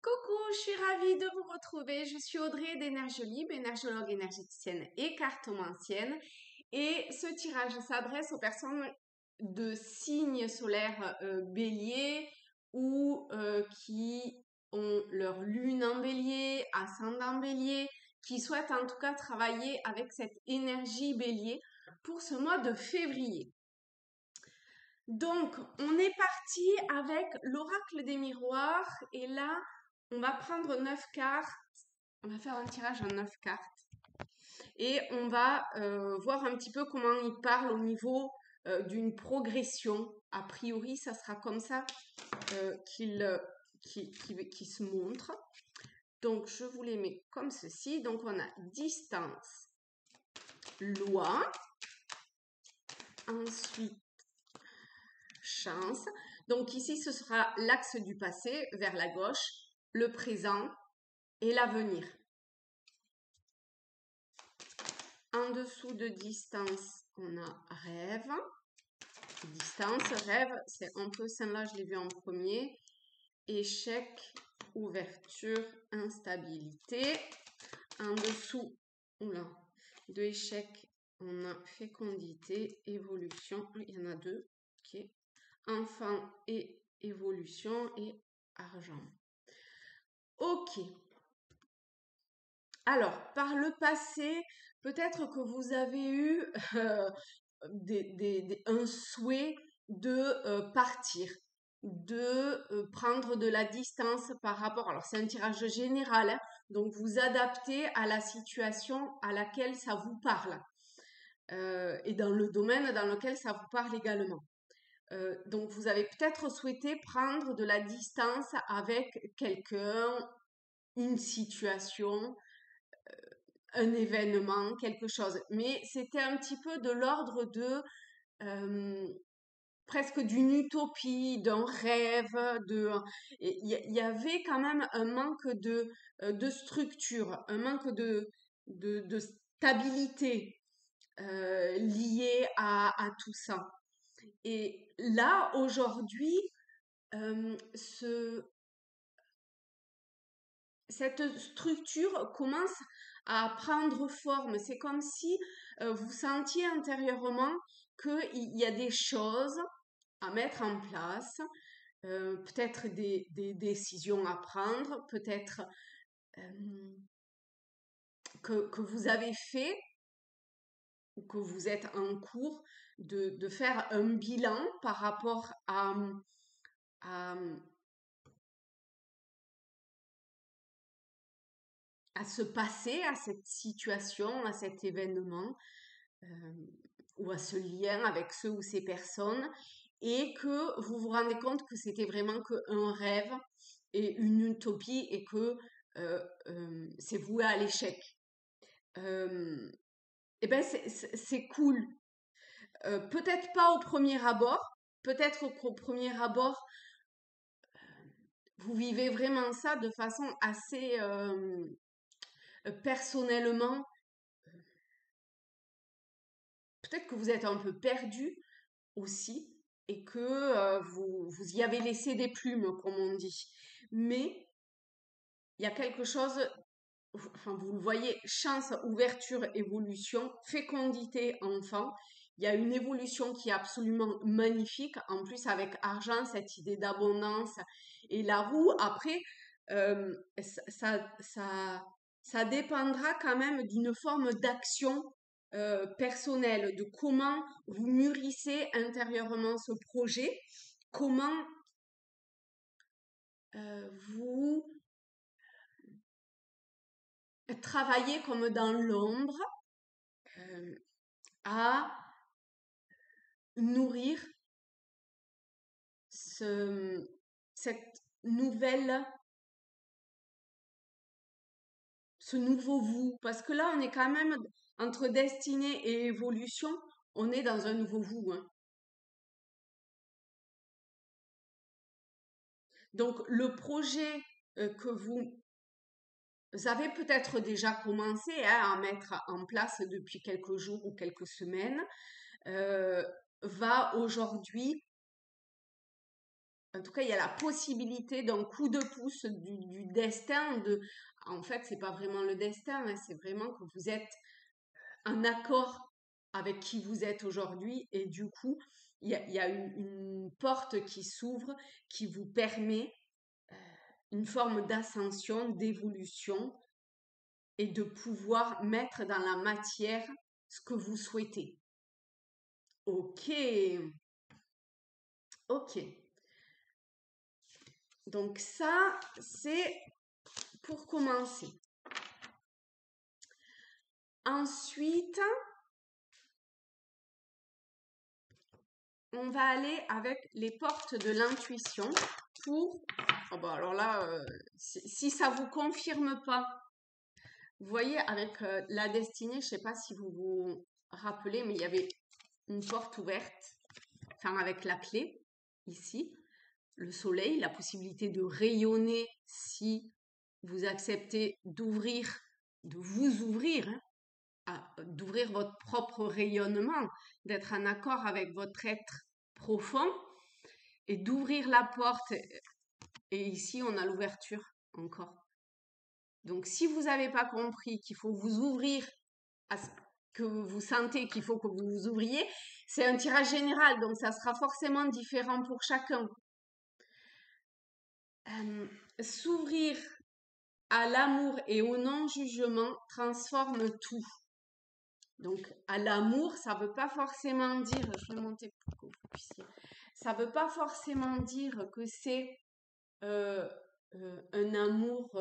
Coucou, je suis ravie de vous retrouver. Je suis Audrey d'Énergie Libre, énergologue énergéticienne et cartomancienne. Et ce tirage s'adresse aux personnes de signes solaires bélier ou qui ont leur lune en bélier, ascendant bélier, qui souhaitent en tout cas travailler avec cette énergie bélier pour ce mois de février. Donc, on est parti avec l'oracle des miroirs et là, on va prendre 9 cartes. On va faire un tirage en 9 cartes et on va voir un petit peu comment il parle au niveau d'une progression. A priori, ça sera comme ça qu'il se montre. Donc, je vous les mets comme ceci. Donc, on a distance, loi. Ensuite, chance. Donc ici, ce sera l'axe du passé vers la gauche, le présent et l'avenir. En dessous de distance, on a rêve. Distance, rêve, c'est un peu celle-là, je l'ai vu en premier. Échec, ouverture, instabilité. En dessous, de échec, on a fécondité, évolution. Il y en a deux. Ok. Enfant et évolution et argent. Ok. Alors, par le passé, peut-être que vous avez eu un souhait de partir, de prendre de la distance par rapport. Alors, c'est un tirage général, hein, donc vous adaptez à la situation à laquelle ça vous parle et dans le domaine dans lequel ça vous parle également. Donc, vous avez peut-être souhaité prendre de la distance avec quelqu'un, une situation, un événement, quelque chose. Mais c'était un petit peu de l'ordre de presque d'une utopie, d'un rêve. Il y avait quand même un manque de structure, un manque de stabilité lié à tout ça. Et là, aujourd'hui, cette structure commence à prendre forme. C'est comme si vous sentiez intérieurement qu'il y a des choses à mettre en place, peut-être des décisions à prendre, peut-être que vous avez fait ou que vous êtes en cours de faire un bilan par rapport à ce passé, à cette situation, à cet événement ou à ce lien avec ceux ou ces personnes et que vous vous rendez compte que c'était vraiment qu'un rêve et une utopie et que c'est voué à l'échec. Et ben c'est cool. Peut-être pas au premier abord, peut-être qu'au premier abord, vous vivez vraiment ça de façon assez personnellement. Peut-être que vous êtes un peu perdu aussi et que vous y avez laissé des plumes, comme on dit. Mais il y a quelque chose, enfin vous le voyez, chance, ouverture, évolution, fécondité, enfant. Il y a une évolution qui est absolument magnifique. En plus, avec argent, cette idée d'abondance et la roue. Après, ça dépendra quand même d'une forme d'action personnelle, de comment vous mûrissez intérieurement ce projet, comment vous travaillez comme dans l'ombre à nourrir cette ce nouveau vous. Parce que là, on est quand même entre destinée et évolution, on est dans un nouveau vous, hein. Donc, le projet que vous avez peut-être déjà commencé à mettre en place depuis quelques jours ou quelques semaines, va aujourd'hui en tout cas, il y a la possibilité d'un coup de pouce du destin. En fait, c'est pas vraiment le destin, hein, c'est vraiment que vous êtes en accord avec qui vous êtes aujourd'hui et du coup, il y a une porte qui s'ouvre qui vous permet une forme d'ascension, d'évolution et de pouvoir mettre dans la matière ce que vous souhaitez. Ok, ok. Donc ça, c'est pour commencer. Ensuite, on va aller avec les portes de l'intuition pour... Oh bah alors là, si ça vous confirme pas, vous voyez avec la destinée, je sais pas si vous vous rappelez, mais il y avait une porte ouverte, enfin avec la clé, ici, le soleil, la possibilité de rayonner si vous acceptez d'ouvrir, de vous ouvrir, hein, d'ouvrir votre propre rayonnement, d'être en accord avec votre être profond et d'ouvrir la porte. Et ici, on a l'ouverture encore. Donc, si vous n'avez pas compris qu'il faut vous ouvrir à ce que vous sentez qu'il faut que vous vous ouvriez, c'est un tirage général, donc ça sera forcément différent pour chacun. S'ouvrir à l'amour et au non-jugement transforme tout. Donc, à l'amour, ça ne veut pas forcément dire, je vais monter pour que vous puissiez, ça ne veut pas forcément dire que c'est un amour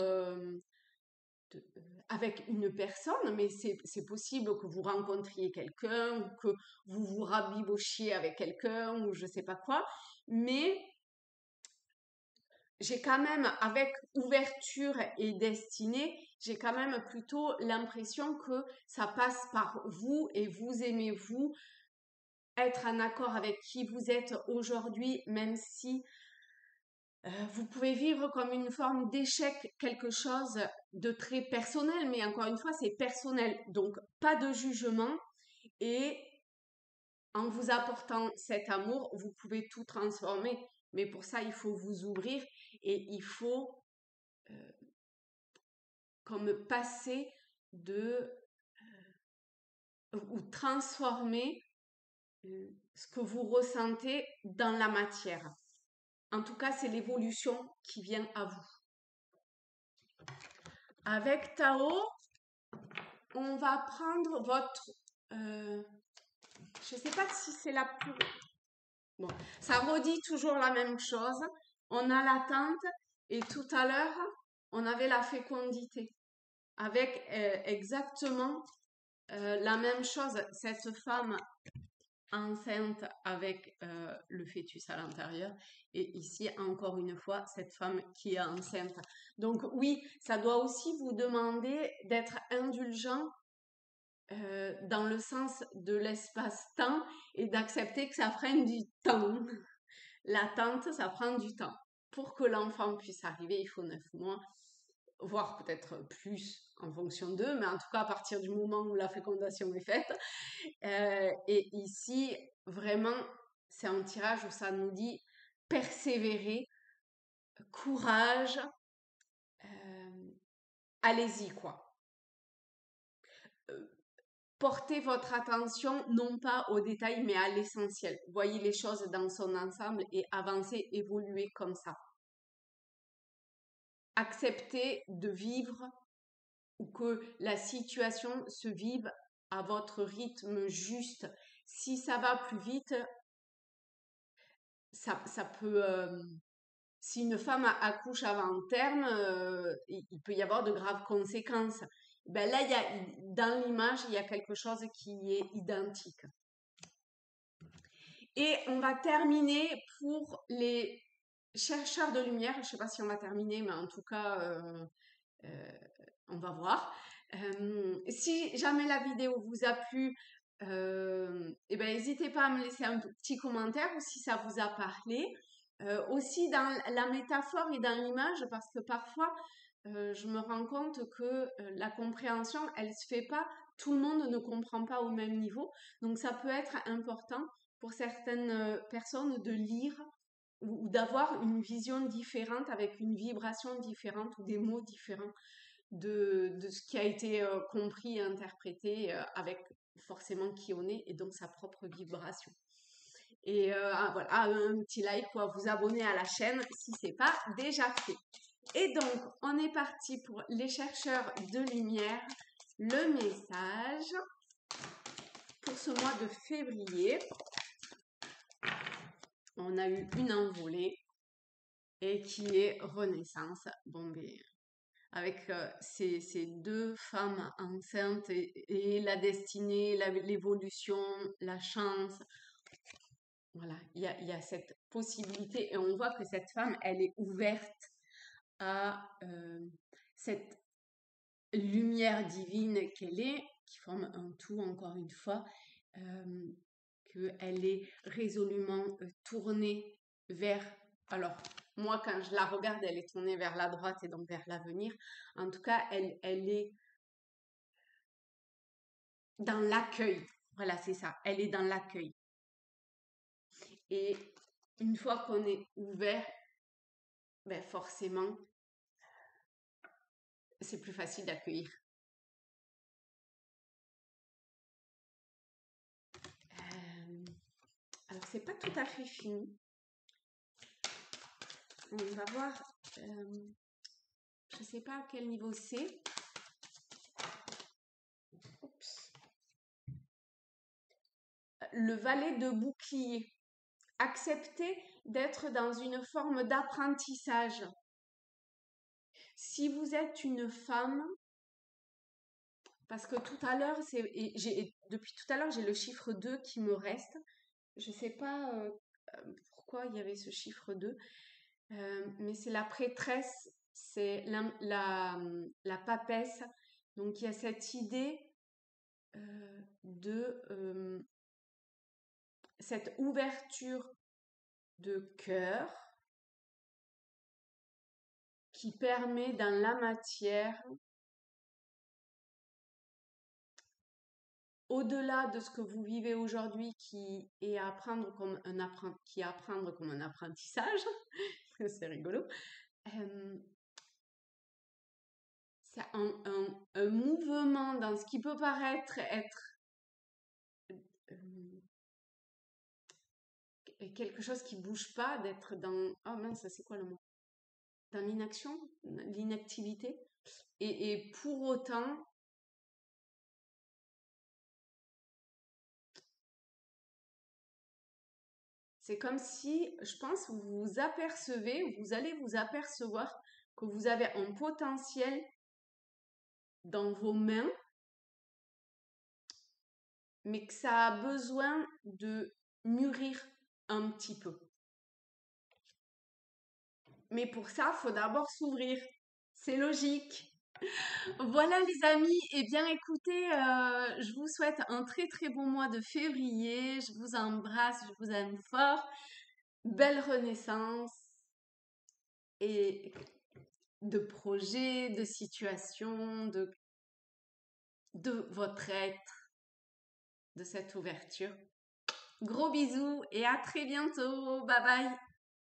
avec une personne, mais c'est possible que vous rencontriez quelqu'un ou que vous vous rabibochiez avec quelqu'un ou je ne sais pas quoi, mais j'ai quand même, avec ouverture et destinée, j'ai quand même plutôt l'impression que ça passe par vous et vous aimez vous, être en accord avec qui vous êtes aujourd'hui, même si vous pouvez vivre comme une forme d'échec quelque chose de très personnel, mais encore une fois, c'est personnel. Donc, pas de jugement et en vous apportant cet amour, vous pouvez tout transformer. Mais pour ça, il faut vous ouvrir et il faut comme passer de ou transformer ce que vous ressentez dans la matière. En tout cas, c'est l'évolution qui vient à vous. Avec Tao, on va prendre votre... je ne sais pas si c'est la plus... Bon, ça redit toujours la même chose. On a l'attente et tout à l'heure, on avait la fécondité. Avec exactement la même chose, cette femme enceinte avec le fœtus à l'intérieur et ici encore une fois cette femme qui est enceinte. Donc oui, ça doit aussi vous demander d'être indulgent dans le sens de l'espace-temps et d'accepter que ça prenne du temps. L'attente, ça prend du temps. Pour que l'enfant puisse arriver, il faut 9 mois, voire peut-être plus en fonction d'eux, mais en tout cas à partir du moment où la fécondation est faite. Et ici, vraiment, c'est un tirage où ça nous dit persévérer, courage, allez-y quoi. Portez votre attention non pas aux détails mais à l'essentiel. Voyez les choses dans son ensemble et avancez, évoluez comme ça. Acceptez de vivre ou que la situation se vive à votre rythme juste. Si ça va plus vite, ça peut... si une femme accouche avant terme, il peut y avoir de graves conséquences. Ben là, dans l'image, il y a quelque chose qui est identique. Et on va terminer pour les chercheurs de lumière. Je ne sais pas si on va terminer, mais en tout cas, on va voir. Si jamais la vidéo vous a plu, eh ben, n'hésitez pas à me laisser un petit commentaire ou si ça vous a parlé. Aussi dans la métaphore et dans l'image, parce que parfois, je me rends compte que la compréhension, elle se fait pas, tout le monde ne comprend pas au même niveau. Donc ça peut être important pour certaines personnes de lire ou d'avoir une vision différente avec une vibration différente ou des mots différents de ce qui a été compris et interprété avec forcément qui on est et donc sa propre vibration. Et voilà, un petit like ou à vous abonner à la chaîne si c'est pas déjà fait. Et donc, on est parti pour les chercheurs de lumière. Le message pour ce mois de février. On a eu une envolée et qui est Renaissance. Bon, ben, avec ces deux femmes enceintes et la destinée, l'évolution, la chance. Voilà, il y a cette possibilité et on voit que cette femme, elle est ouverte à cette lumière divine qu'elle est, qui forme un tout encore une fois, qu'elle est résolument tournée vers... Alors, moi, quand je la regarde, elle est tournée vers la droite et donc vers l'avenir. En tout cas, elle est dans l'accueil. Voilà, c'est ça. Elle est dans l'accueil. Et une fois qu'on est ouvert, ben forcément, c'est plus facile d'accueillir. Alors, c'est pas tout à fait fini. On va voir, je sais pas à quel niveau c'est. Oups. Le valet de bouclier. Accepter d'être dans une forme d'apprentissage. Si vous êtes une femme, parce que tout à l'heure, depuis tout à l'heure, j'ai le chiffre 2 qui me reste. Je sais pas pourquoi il y avait ce chiffre 2, mais c'est la prêtresse, c'est la papesse. Donc il y a cette idée de cette ouverture de cœur qui permet dans la matière, au-delà de ce que vous vivez aujourd'hui, qui est apprendre comme un apprentissage, c'est rigolo, c'est un mouvement dans ce qui peut paraître être quelque chose qui bouge pas, d'être dans... Oh mince, c'est quoi le mot? Dans l'inaction, l'inactivité. Et pour autant, c'est comme si, je pense, vous vous apercevez, vous allez vous apercevoir que vous avez un potentiel dans vos mains, mais que ça a besoin de mûrir un petit peu. Mais pour ça, il faut d'abord s'ouvrir. C'est logique. Voilà les amis, eh bien écoutez, je vous souhaite un très très bon mois de février, je vous embrasse, je vous aime fort, belle renaissance et de projets, de situations, de votre être, de cette ouverture. Gros bisous et à très bientôt, bye bye.